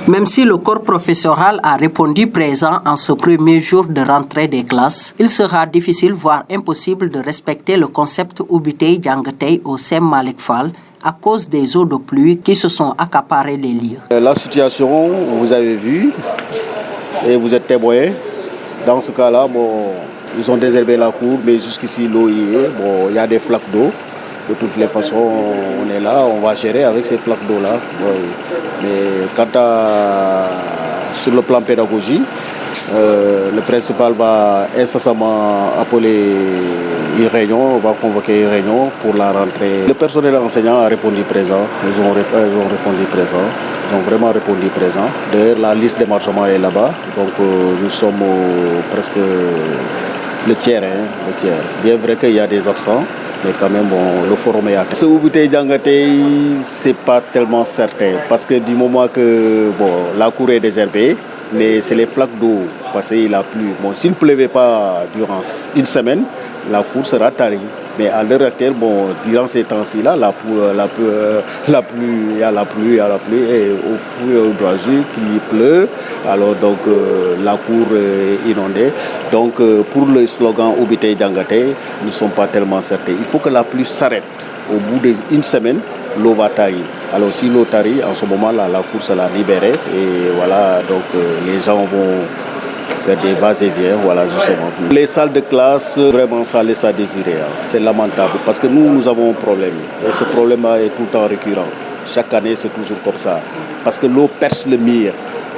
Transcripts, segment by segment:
Même si le corps professoral a répondu présent en ce premier jour de rentrée des classes, il sera difficile, voire impossible de respecter le concept Oubitey Dianguetey au CEM Malick Fall à cause des eaux de pluie qui se sont accaparées les lieux. La situation, vous avez vu, et vous êtes témoin. Dans ce cas-là, ils ont désherbé la cour, mais jusqu'ici l'eau y est. Il y a des flaques d'eau. De toutes les façons, on est là, on va gérer avec ces flaques d'eau-là. Mais sur le plan pédagogique, le principal va incessamment appeler une réunion, on va convoquer une réunion pour la rentrée. Le personnel enseignant a répondu présent, ils ont répondu présent, ils ont vraiment répondu présent. D'ailleurs, la liste des marchands est là-bas, donc nous sommes presque le tiers. Bien vrai qu'il y a des absents, mais quand même, le forum est atteint. Ce Oubitey Dianguetey, c'est pas tellement certain, parce que du moment que la cour est désherbée, mais c'est les flaques d'eau, parce qu'il a plu. S'il ne pleuvait pas durant une semaine, la cour sera tarie. Mais à l'heure actuelle, durant ces temps-ci-là, il y a la pluie, et au fur et à mesure qu'il pleut, alors donc la cour est inondée. Donc pour le slogan Oubitey Dianguetey, nous ne sommes pas tellement certains. Il faut que la pluie s'arrête. Au bout d'une semaine, l'eau va tarir. Alors si l'eau tarit, en ce moment-là, la cour sera libérée. Et voilà, donc les gens vont faire des va-et-vient, voilà, justement. Les salles de classe, vraiment, ça laisse à désirer. C'est lamentable parce que nous avons un problème. Et ce problème-là est tout le temps récurrent. Chaque année, c'est toujours comme ça. Parce que l'eau perce le mur.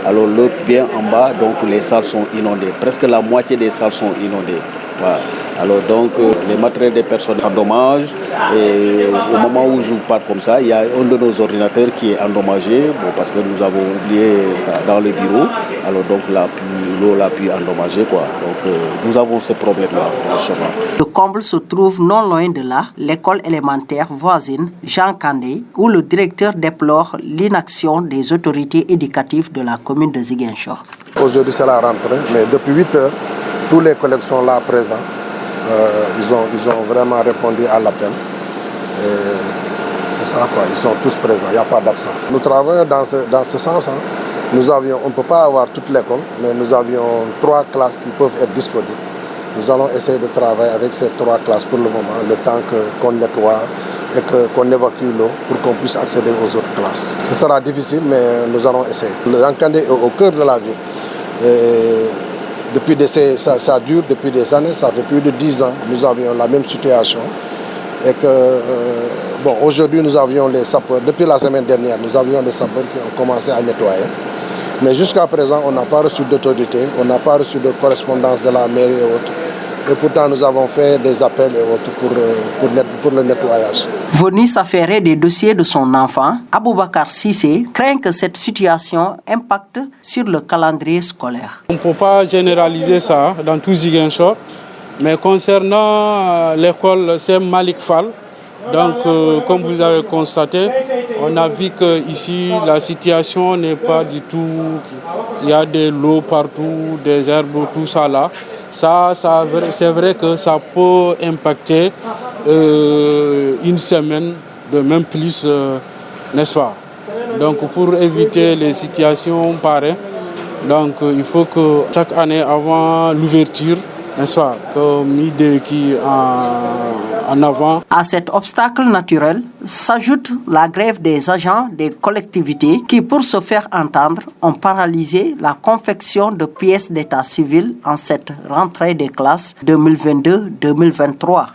Alors l'eau vient en bas, donc les salles sont inondées. Presque la moitié des salles sont inondées. Voilà. Alors donc les matériels des personnes endommagent et au moment où je vous parle comme ça, il y a un de nos ordinateurs qui est endommagé parce que nous avons oublié ça dans le bureau. Alors donc l'eau l'a pu endommager quoi. Donc nous avons ce problème-là franchement. Le comble se trouve non loin de là, l'école élémentaire voisine Jean Kandé, où le directeur déplore l'inaction des autorités éducatives de la commune de Ziguinchor. Aujourd'hui c'est la rentrée, mais depuis 8 heures, tous les collègues sont là présents. Ils ont vraiment répondu à l'appel. C'est ça quoi, ils sont tous présents, il n'y a pas d'absent. Nous travaillons dans ce sens. On ne peut pas avoir toute l'école, mais nous avions 3 classes qui peuvent être disponibles. Nous allons essayer de travailler avec ces 3 classes pour le moment, le temps qu'on nettoie et qu'on évacue l'eau pour qu'on puisse accéder aux autres classes. Ce sera difficile, mais nous allons essayer. Le Jean Kandé est au cœur de la ville. Ça dure depuis des années, ça fait plus de 10 ans. Nous avions la même situation. Et aujourd'hui, nous avions les sapeurs. Depuis la semaine dernière, nous avions les sapeurs qui ont commencé à nettoyer. Mais jusqu'à présent, on n'a pas reçu d'autorité, on n'a pas reçu de correspondance de la mairie et autres. Et pourtant, nous avons fait des appels et autres pour le nettoyage. Venu s'affairer des dossiers de son enfant, Aboubakar Sissé craint que cette situation impacte sur le calendrier scolaire. On ne peut pas généraliser ça dans tout Ziguinchor, mais concernant l'école CEM Malick Fall, donc comme vous avez constaté, on a vu qu'ici la situation n'est pas du tout... Il y a de l'eau partout, des herbes, tout ça là. C'est vrai que ça peut impacter une semaine de même plus, n'est-ce pas? Donc pour éviter les situations pareilles, donc il faut que chaque année avant l'ouverture, n'est-ce pas, comme idée qui en avant. À cet obstacle naturel s'ajoute la grève des agents des collectivités qui, pour se faire entendre, ont paralysé la confection de pièces d'état civil en cette rentrée des classes 2022-2023.